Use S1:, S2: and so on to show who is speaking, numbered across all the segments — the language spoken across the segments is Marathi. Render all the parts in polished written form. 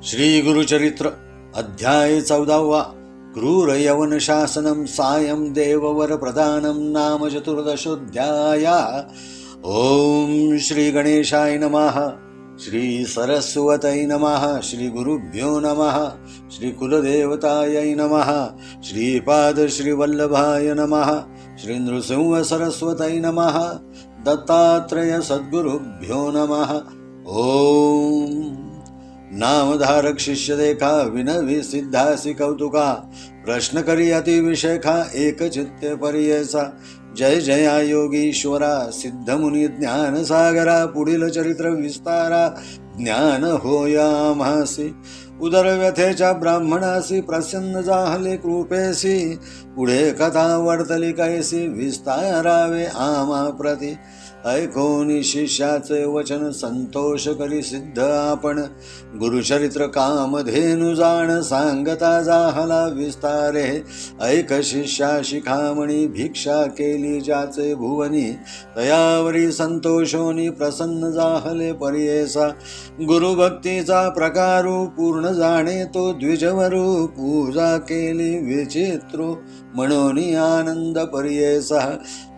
S1: श्री गुरुचरित्र अध्याय 14 क्रूर यवन शासनम सायं देववर प्रदानम नाम चतुर्दशोऽध्याय। ओम श्री गणेशाय नमः, श्री सरस्वतै नमः, श्री गुरुभ्यो नमः, श्री कुलदेवतायै नमः, श्रीपाद श्री वल्लभाय नमः, श्री नृसिंह सरस्वतै नमः, दत्तात्रेय सद्गुरुभ्यो नमः। ओम नामधारक शिष्य देखा विनवी सिद्धासी कौतुका, प्रश्न करी अति विषेखा एक चित्ते परियेसा। जय जया योगीश्वरा सिद्ध मुनी ज्ञान सागरा, पुढील चरित्र विस्तारा ज्ञान होया आम्हासी। उदर व्यथेच्या ब्राह्मणासी प्रसन्न जाहले कृपेसी, पुढे कथा वर्तली कैसी विस्तारावे आम्हा प्रती। ऐकोनी शिष्याचे वचन संतोष करी सिद्ध आपण, गुरुचरित्र कामधेनु जाण सांगता जाहला विस्तारे। ऐक शिष्या शिखामणी भिक्षा केली ज्याचे भुवनी, तयावरी संतोषोनी प्रसन्न जाहले परियेसा। गुरुभक्तीचा प्रकारू पूर्ण जाणे तो द्विजवरू, पूजा केली विचित्रू म्हणूनी आनंद परियेसा।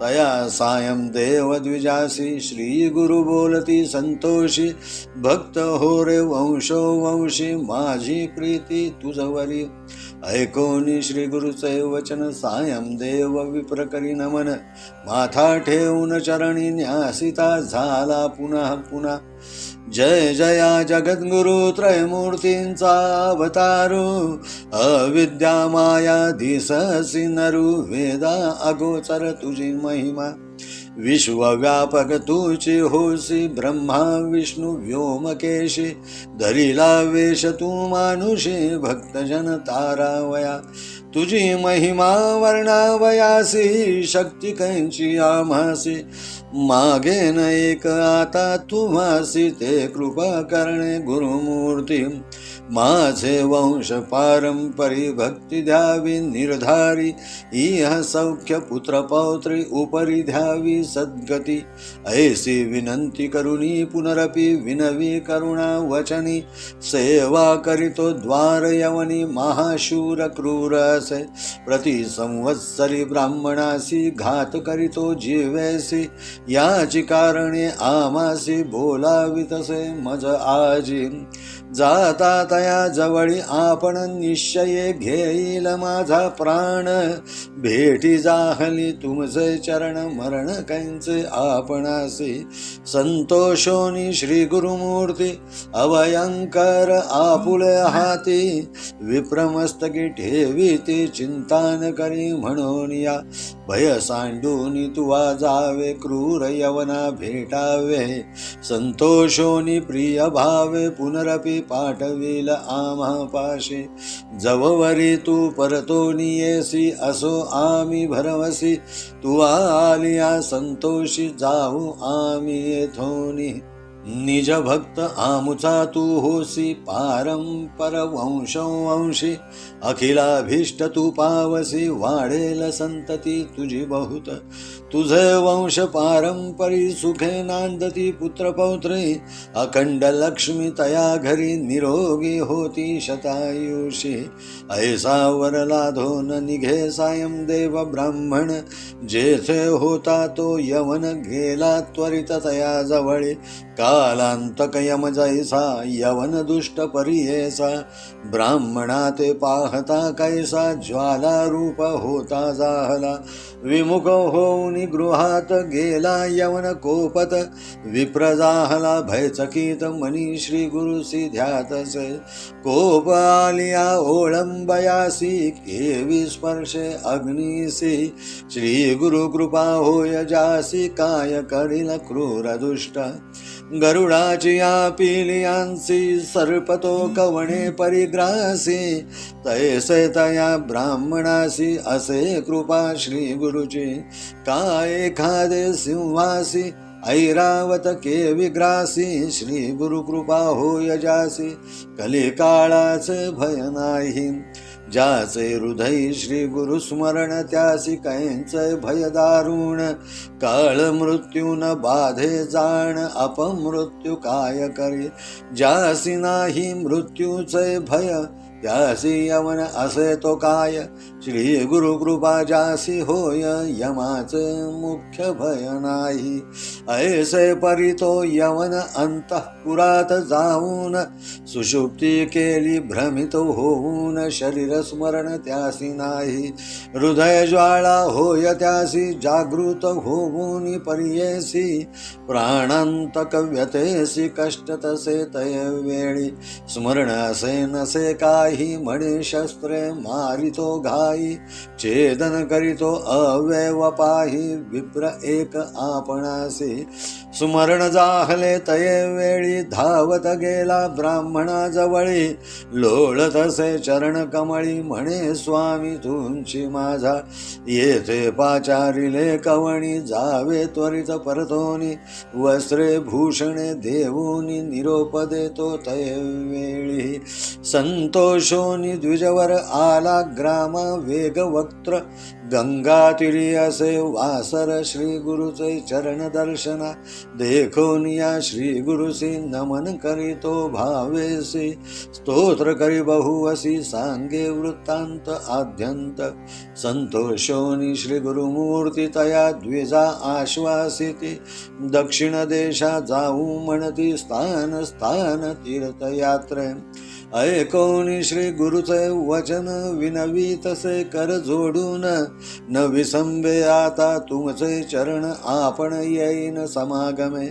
S1: तया सायं देव द्विजासी श्री गुरु बोलती संतोषी, भक्त हो रे वंशो वंशी माझी प्रीती तुझवरी। ऐकोनी श्री गुरुचे वचन सायं देव विप्र करी नमन, माथा ठेवून चरणी न्यासिता झाला पुन्हा पुन्हा। जय जया जगद्गुरु त्रयमूर्तींचा अवतारू, अविद्या माया दिससी नरू, वेदा अगोचर तुझी महिमा। विश्वव्यापक तुझी होसी ब्रह्मा विष्णु व्योमकेशी, धरिला वेश तू मानुषी भक्तजन तारावया। तुझी महिमा वर्णावयासी शक्ती कैंची आम्हासी, मागे न एक आता तुम्हासी ते कृपा करणे गुरुमूर्ती। माझे वंश पारंपरी भक्ती द्यावी निर्धारी, इह सौख्य पुत्र पौत्री उपरी द्यावी सद्गती। ऐसी विनंती करुणी पुनरपि विनवी करुणा वचनी, सेवा करितो द्वार यवनी महाशूर क्रूर असे। प्रति संवत्सरी ब्राह्मणासी घात करितो जीवेसी, याची कारणे आमासी बोलावितसे मज आजी। जाता तया जवळी आपण निश्चये घेईल माझा प्राण, भेटी जाहली तुमचे चरण मरण कैंचे आपणासी। संतोषोनी श्री गुरुमूर्ती अभयंकर आपुले हाती, विप्रमस्तकी ठेवीती चिंतान करी म्हणून या। भय सांडूनी तुवा जावे क्रूर यवना भेटावे, संतोषोनी प्रिय भावे पुनरपि पाठविल आम्हा पाशी। जववरी तू परतोनी येसी असो आम्ही भरवसी, तुवा आलिया संतोषी जाऊ आम्ही येथोनी। निज भक्त आमुचा तू होसी पारंपर वंशोवंशी, अखिलाभीष्ट तू पावसी वाढेल संतती तुझी बहुत। तुझे वंश पारंपरी सुखे नांदती पुत्र पौत्री, अखंड लक्ष्मी तया घरी निरोगी होती शतायुषी। ऐसा वर लाधो न निघे सायं देव ब्राह्मण, जेथे होता तो यवन गेला त्वरित तया जवळी। कालांतक यम जैसा यवन दुष्ट परियेसा, ब्राह्मणा ते पाहता कैसा ज्वाला रूप होता जाहला। विमुख होऊन गृहात गेला यवन कोपत, विप्र जाहला भयचकित मनी श्री गुरुसी ध्यातसे। कोप आलिया ओळंबयासी केवी स्पर्शे अग्निसी, श्री गुरु कृपा होय जासी काय करील क्रूर दुष्ट। गरुडाची पिलियांसी सर्पतो कवणे परिग्रासी, तैसे तया ब्राह्मणासी असे कृपा श्री गुरुची। काय एखादे सिंहासी ऐरावत के विग्रासी, श्री गुरु कृपा होय जासी कलिकाळाचे भय नाही। ज्याचे हृदय श्री गुरु स्मरण त्यासी कैंचय भय दारुण काळ मृत्यू न बाधे जाण अपमृत्यू काय करे ज्यासी नाही मृत्यूचे भय त्यासी यवन असे तो काय श्री गुरु कृपा जासी होय यमाचे मुख्य भय नाही ऐसे परी तो यवन अंतःपुरात जाऊन सुषुप्ती केली भ्रमित होऊन शरीर स्मरण त्यासी नाही हृदय ज्वाळा होय त्यासी जागृत होऊन परियेसी प्राणांतक व्यथेसी कष्ट तसे तय वेळी स्मरण असे नसे काही म्हणे शस्त्रे मारितो घाई छेदन करीतो अव्यव पाही विप्र एक आपणासी स्मरण जाहले तये वेळी धावत गेला ब्राह्मणा जवळी लोळतसे चरण कमळी म्हणे स्वामी तुमची माझा येथे पाचारिले कवणी जावे त्वरित परतोनी वस्त्रे भूषणे देऊनी निरोप देतो तये वेळी संतोषोनी द्विजवर आला ग्राम वेग वक्त्र गंगातीरी असे वासर श्री गुरुचे चरण दर्शना देखोनिया श्री गुरुसी नमन करीतो भावेसी स्तोत्र करी बहुवसी सांगे वृत्तांत आद्यंत संतोषोनी श्री गुरुमूर्ती तया द्विजा आश्वासिती दक्षिण देशा जाऊ म्हणती स्थान स्थान तीर्थयात्रे ऐकोनी श्री गुरुचे वचन विनवी तसे कर जोडून न विसंबे आता तुमचे चरण आपण येईन समागमे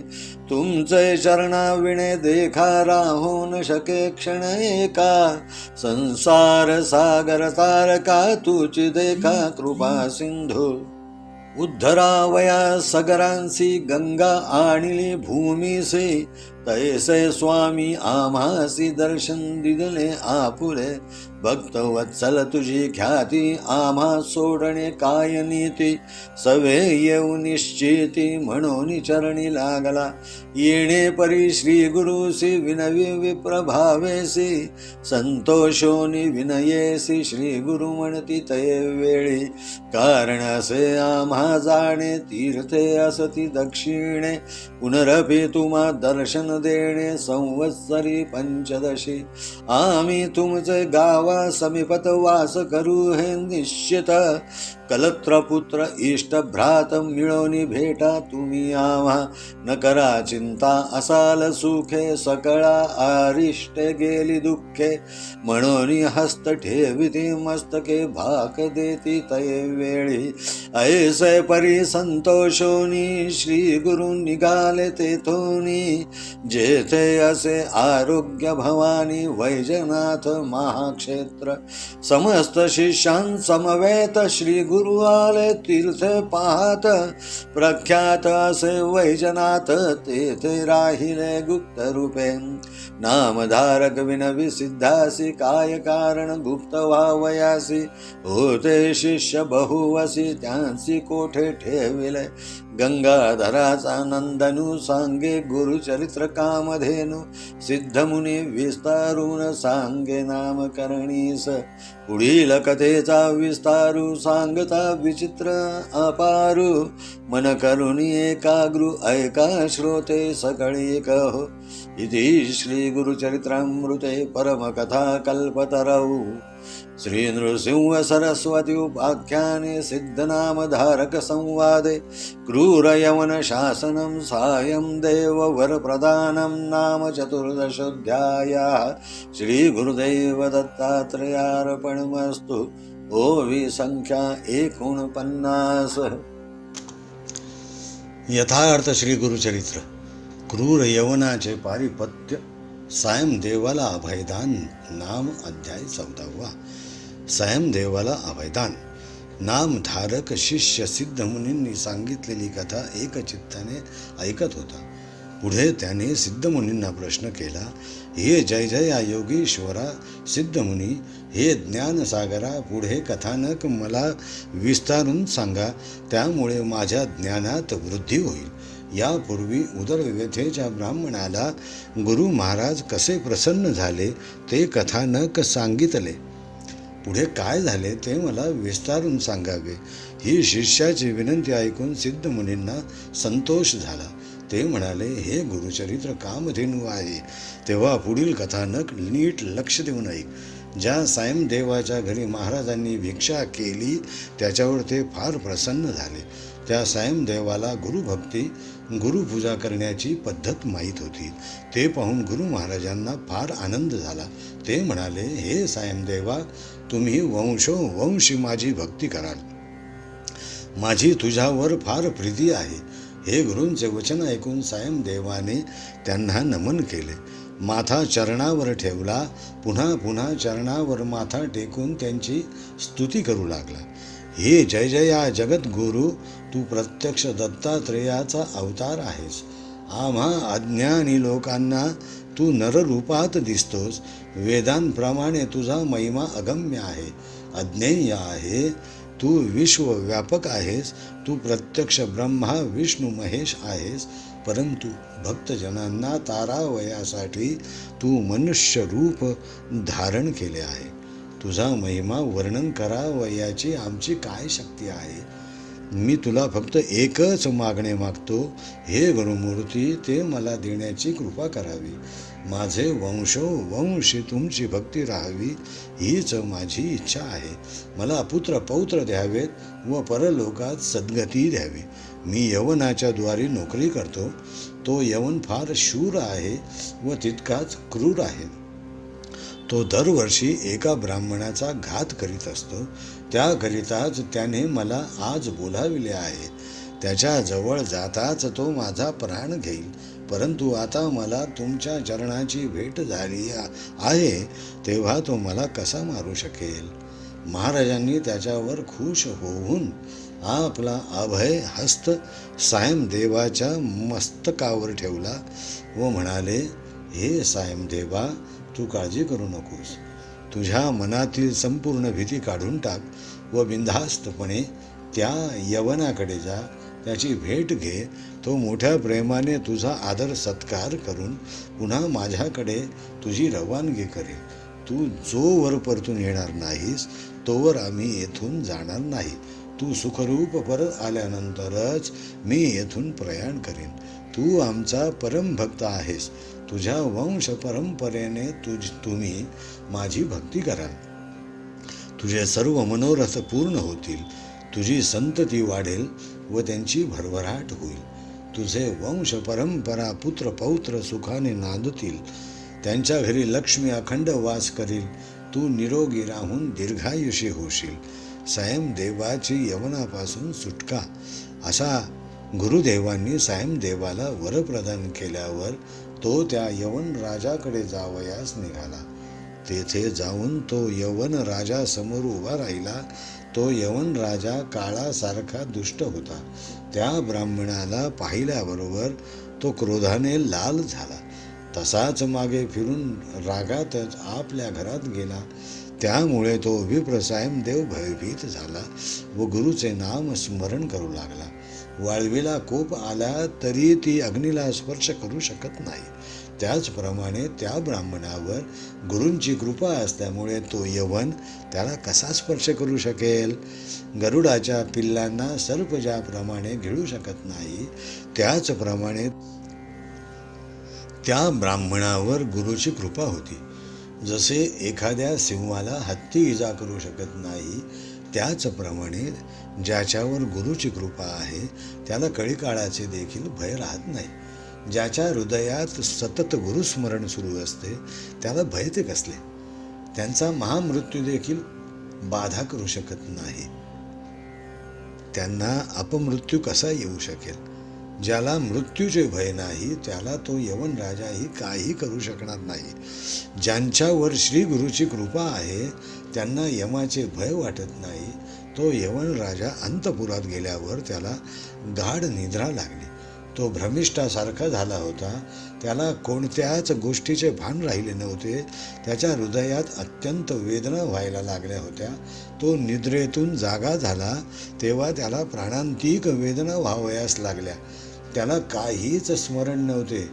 S1: तुमचे चरणा विणे देखा राहू न शके क्षण एका संसार सागर तारका तुची देखा कृपा सिंधू उद्धरावया सगरांसी गंगा आणली भूमीसी तैसे स्वामी आम्हासी दर्शन दिले आपुले भक्तवत्सल तुझी ख्याती आम्हा सोडणे काय नीती सवे येऊ निश्चिती म्हणून चरणी लागला येणे परी श्री गुरुसी विनवी विप्रभावेसी संतोषोनी विनयेसी श्री गुरु म्हणती तये वेळी कारण असे आम्हा जाणे तीर्थे असती दक्षिणे पुनरपि तुम्हा दर्शन देणे संवत्सरी पंचदशी आम्ही तुमचे गावा समीपत वास करू हे निश्चित कलत्रपुत्र इष्ट भ्रात मिळवणी भेटा तुम्ही आम्हा न करा चिंता असाल सुखे सकळा आरिष्टे गेली दुःखे म्हणून हस्त ठेविती मस्तके भाक देती तये वेळी ऐसे परी संतोषोनी श्री गुरु निघाले तेथोनी जेथे असे आरोग्य भवानी वैजनाथ महाक्षेत्र समस्त शिष्यां समवेत श्री गुरु आले तीर्थ पाहत प्रख्यात असे वैजनाथ तेथे राहिले गुप्त रूपे नामधारक विनवी सिद्धासी काय कारण गुप्त व्हावयासी होते शिष्य बहुवसी त्यांसी कोठे ठेविले गंगाधराचा नंदनु सांगे गुरुचरित्र कामधेनु सिद्धमुनी विस्तारून सांगे नामकरणीस पुढील कथेचा विस्तारू सांगता विचित्र अपारू मन करुणी एकाग्रू ऐका श्रोते सकळी कहो इति श्री गुरुचरित्रामृते परमकथा कल्पतरौ श्री नृसिंह सरस्वती उपाख्याने सिद्धनामधारक संवादे क्रूर यवन शासनं सायं देव वर प्रदानं नाम चतुर्दशोऽध्यायः श्री गुरुदेव दत्तात्रेयार्पणमस्तु ओवी संख्या 49 यथार्थ श्री गुरुचरित्र क्रूर यवनाचे पारिपत्य सायम देवाला अभयदान नाम अध्याय 14 सायम देवाला अभयदान नामधारक शिष्य सिद्ध मुनींनी सांगितलेली कथा एकचित्ताने ऐकत होता. पुढे त्याने सिद्धमुनींना प्रश्न केला, हे जय जया योगीश्वरा सिद्धमुनी, हे ज्ञानसागरा, पुढे कथानक मला विस्तारून सांगा, त्यामुळे माझ्या ज्ञानात वृद्धी होईल. यापूर्वी उदरव्यथेच्या ब्राह्मणाला गुरु महाराज कसे प्रसन्न झाले ते कथानक सांगितले. पुढे काय झाले ते मला विस्तारून सांगावे. ही शिष्याची विनंती ऐकून सिद्ध मुनींना संतोष झाला. ते म्हणाले, हे गुरुचरित्र कामधेनू आहे, तेव्हा पुढील कथानक नीट लक्ष देऊन ऐक. ज्या सायमदेवाच्या घरी महाराजांनी भिक्षा केली त्याच्यावर ते फार प्रसन्न झाले. त्या सायमदेवाला गुरुभक्ती, गुरुपूजा करण्याची पद्धत माहीत होती. ते पाहून गुरु महाराजांना फार आनंद झाला. ते म्हणाले, हे सायमदेवा, तुम्ही वंशोवंशी माझी भक्ती कराल. माझी तुझ्यावर फार प्रीती आहे. हे गुरूंचे वचन ऐकून सायमदेवाने त्यांना नमन केले. माथा चरणावर ठेवला. पुन्हा पुन्हा चरणावर माथा टेकून त्यांची स्तुती करू लागला. हे जय जया जगद्गुरु, तू प्रत्यक्ष दत्तात्रेयाचा अवतार आहेस. आम्हा अज्ञानी लोकांना तू नररूपात दिसतोस. वेदांप्रमाणे तुझा महिमा अगम्य आहे, अज्ञेय आहे. तू विश्वव्यापक आहेस. तू प्रत्यक्ष ब्रह्मा विष्णू महेश आहेस. परंतु भक्तजनांना तारावयासाठी तू मनुष्य रूप धारण केले आहे. तुझा महिमा वर्णन करावयाची आमची काय शक्ती आहे. मी तुला फक्त एकच मागणे मागतो, हे गुरुमूर्ती, ते मला देण्याची कृपा करावी. माझे वंशोवंशी तुमची भक्ती राहावी, हीच माझी इच्छा आहे. मला पुत्र पौत्र द्यावेत व परलोकात सद्गती द्यावी. मी यवनाच्या द्वारी नोकरी करतो. तो यवन फार शूर आहे व तितकाच क्रूर आहे. तो दरवर्षी एका ब्राह्मणाचा घात करीत असतो. त्याकरिताच त्याने मला आज बोलाविले आहे. त्याच्याजवळ जाताच तो माझा प्राण घेईल. परंतु आता मला तुमच्या चरणाची भेट झाली आहे, तेव्हा तो मला कसा मारू शकेल. महाराजांनी त्याच्यावर खुश होऊन आपला अभय हस्त सायमदेवाच्या मस्तकावर ठेवला व म्हणाले, हे सायमदेवा, तू काळजी करू नकोस. तुझ्या मनातील संपूर्ण भीती काढून टाक व बिनधास्तपणे त्या यवनाकडे जा. त्याची भेट घे. तो मोठ्या प्रेमाने तुझा आदर सत्कार करून पुन्हा माझ्याकडे तुझी रवानगी करेल. तू जोवर परतून येणार नाहीस तोवर आम्ही येथून जाणार नाही. तू सुखरूप परत आल्यानंतरच मी येथून प्रयाण करेन. तू आमचा परमभक्त आहेस. तुझ्या वंश परंपरेने तुम्ही माझी भक्ती कराल. तुझे सर्व मनोरथ पूर्ण होतील. तुझी संतती वाढेल व त्यांची भरभराट होईल. तुझे वंश परंपरा पुत्र पौत्र सुखाने नांदतील. त्यांच्या घरी लक्ष्मी अखंड वास करील. तू निरोगी राहून दीर्घायुषी होशील. सायमदेवाची यवनापासून सुटका. असा गुरुदेवांनी सायमदेवाला वर प्रदान केल्यावर तो त्या यवन राजाकडे जावयास निघाला. तेथे जाऊन तो यवन राजा समोर उभा राहिला. तो यवन राजा काळासारखा दुष्ट होता. त्या ब्राह्मणाला पाहिल्याबरोबर तो क्रोधाने लाल झाला. तसाच मागे फिरून रागातच आपल्या घरात गेला. त्यामुळे तो विप्र सायमदेव भयभीत झाला व गुरुचे नाम स्मरण करू लागला. वाळवीला कोप आला तरी ती अग्नीला स्पर्श करू शकत नाही. त्याचप्रमाणे त्या ब्राह्मणावर गुरूंची कृपा असल्यामुळे तो यवन त्याला कसा स्पर्श करू शकेल. गरुडाच्या पिल्लांना सर्प ज्याप्रमाणे गिळू शकत नाही, त्याचप्रमाणे त्या ब्राह्मणावर गुरुची कृपा होती. जसे एखाद्या सिंहाला हत्ती इजा करू शकत नाही, त्याचप्रमाणे ज्याच्यावर गुरुची कृपा आहे त्याला कळीकाळाचे देखील भय राहत नाही. ज्याच्या हृदयात सतत गुरुस्मरण सुरू असते त्याला भय ते कसले. त्यांचा महामृत्यू देखील बाधा करू शकत नाही. त्यांना अपमृत्यू कसा येऊ शकेल. ज्याला मृत्यूचे भय नाही त्याला तो यवन राजाही काही करू शकणार नाही. ज्यांच्यावर श्री गुरुची कृपा आहे त्यांना यमाचे भय वाटत नाही. तो यवन राजा अंतपुरात गेल्यावर त्याला गाढ निद्रा लागली. तो भ्रमिष्ठासारखा झाला होता. त्याला कोणत्याच गोष्टीचे भान राहिले नव्हते. त्याच्या हृदयात अत्यंत वेदना व्हायला लागल्या होत्या. तो निद्रेतून जागा झाला तेव्हा त्याला प्राणांतिक वेदना व्हावयास लागल्या. त्याला काहीच स्मरण नव्हते.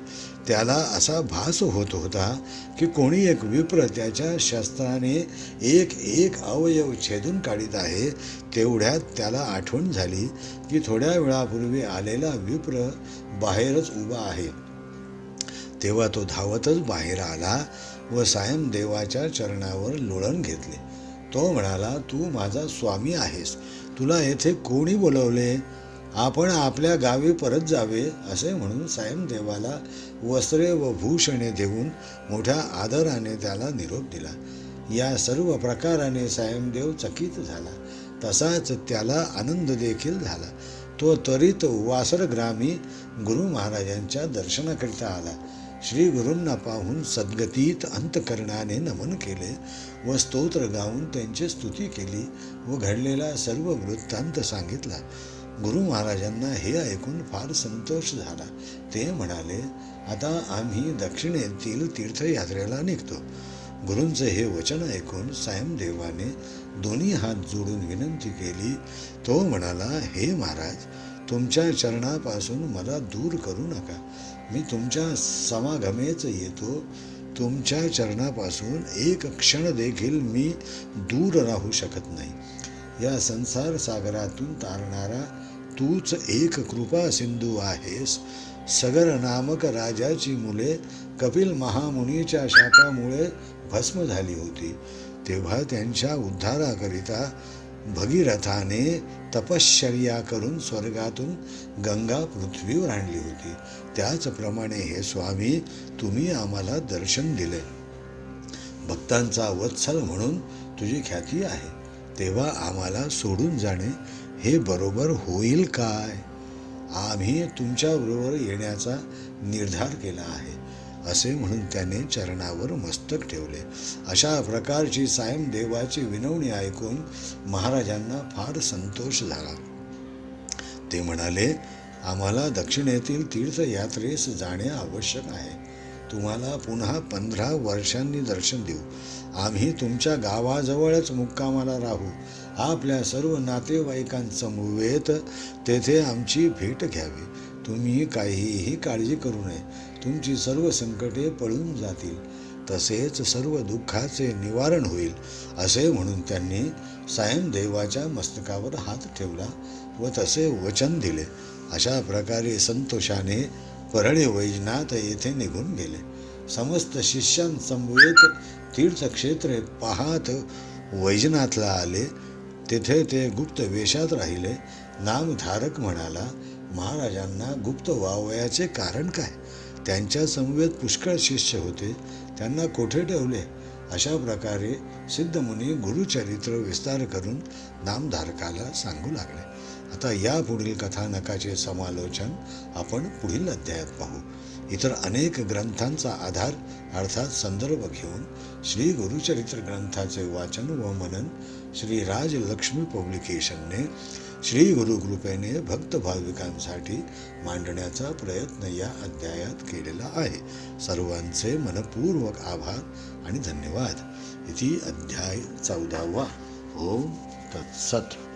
S1: त्याला असा भास होत होता की कोणी एक विप्र त्याच्या शस्त्राने एक एक अवयव छेदून काढीत आहे. तेवढ्यात त्याला आठवण झाली की थोड्या वेळापूर्वी आलेला विप्र बाहेरच उभा आहे. तेव्हा तो धावतच बाहेर आला व सायमदेवाच्या चरणावर लोळण घेतले. तो म्हणाला, तू माझा स्वामी आहेस, तुला येथे कोणी बोलवले? आपण आपल्या गावी परत जावे. असे म्हणून सायमदेवाला वस्त्रे व भूषणे देऊन मोठ्या आदराने त्याला निरोप दिला. या सर्व प्रकाराने सायमदेव चकित झाला. तसाच त्याला आनंद देखील झाला. तो त्वरित वासरग्रामी गुरु महाराजांच्या दर्शनाकरिता आला. श्री गुरूंना पाहून सद्गतीत अंतकरणाने नमन केले व स्तोत्र गाऊन त्यांची स्तुती केली व घडलेला सर्व वृत्तांत सांगितला. गुरु महाराजांना हे ऐकून फार संतोष झाला. ते म्हणाले, आता आम्ही दक्षिणेतील तीर्थयात्रेला निघतो. गुरूंचे हे वचन ऐकून सायमदेवाने दोन्ही हात जोडून विनंती केली. तो म्हणाला, हे महाराज, तुमच्या चरणापासून मला दूर करू नका. मी तुमच्या समागमेच येतो. तुमच्या चरणापासून एक क्षण देखील मी दूर राहू शकत नाही. या संसार सागरातून तारणारा तूच एक कृपा सिंधू आहेस. सगर नामक राजाची मुले कपिल महामुनीच्या शापामुळे भस्म झाली होती. तेव्हा त्यांच्या उद्धाराकरिता भगीरथाने तपश्चर्या करून स्वर्गातून गंगा पृथ्वीवर आणली होती. त्याचप्रमाणे हे स्वामी, तुम्ही आम्हाला दर्शन दिले. भक्तांचा वत्सल म्हणून तुझी ख्याती आहे. तेव्हा आम्हाला सोडून जाणे हे बरोबर होईल काय? आम्ही तुमच्याबरोबर येण्याचा निर्धार केला आहे. असे म्हणून त्याने चरणावर मस्तक ठेवले. अशा प्रकारची सायमदेवाची विनवणी ऐकून महाराजांना फार संतोष झाला. ते म्हणाले, आम्हाला दक्षिणेतील तीर्थयात्रेस जाणे आवश्यक आहे. तुम्हाला पुन्हा 15 वर्षांनी दर्शन देऊ. आम्ही तुमच्या गावाजवळच मुक्कामाला राहू. आपल्या सर्व नातेवाईकांसमवेत तेथे आमची भेट घ्यावी. तुम्ही काहीही काळजी करू नये. तुमची सर्व संकटे पळून जातील. तसेच सर्व दुःखाचे निवारण होईल. असे म्हणून त्यांनी सायमदेवाच्या मस्तकावर हात ठेवला व तसे वचन दिले. अशा प्रकारे संतोषाने परळे वैजनाथ येथे निघून गेले. समस्त शिष्यांसमवेत तीर्थक्षेत्रे पाहत वैजनाथला आले. तेथे ते गुप्त वेशात राहिले. नामधारक म्हणाला, महाराजांना गुप्त व्हावयाचे कारण काय? त्यांच्या समवेत पुष्कळ शिष्य होते, त्यांना कोठे ठेवले? अशा प्रकारे सिद्धमुनी गुरुचरित्र विस्तार करून नामधारकाला सांगू लागले. आता या पुढील कथानकाचे समालोचन आपण पुढील अध्यायात पाहू. इतर अनेक ग्रंथांचा आधार अर्थात संदर्भ घेऊन श्री गुरुचरित्र ग्रंथाचे वाचन व मनन श्री राजलक्ष्मी पब्लिकेशनने श्री गुरुकृपेने भक्त भाविकांसाठी मांडण्याचा प्रयत्न या अध्यायात केलेला आहे. सर्वांचे मनपूर्वक आभार आणि धन्यवाद. इति अध्याय 14. ओम तत्सत.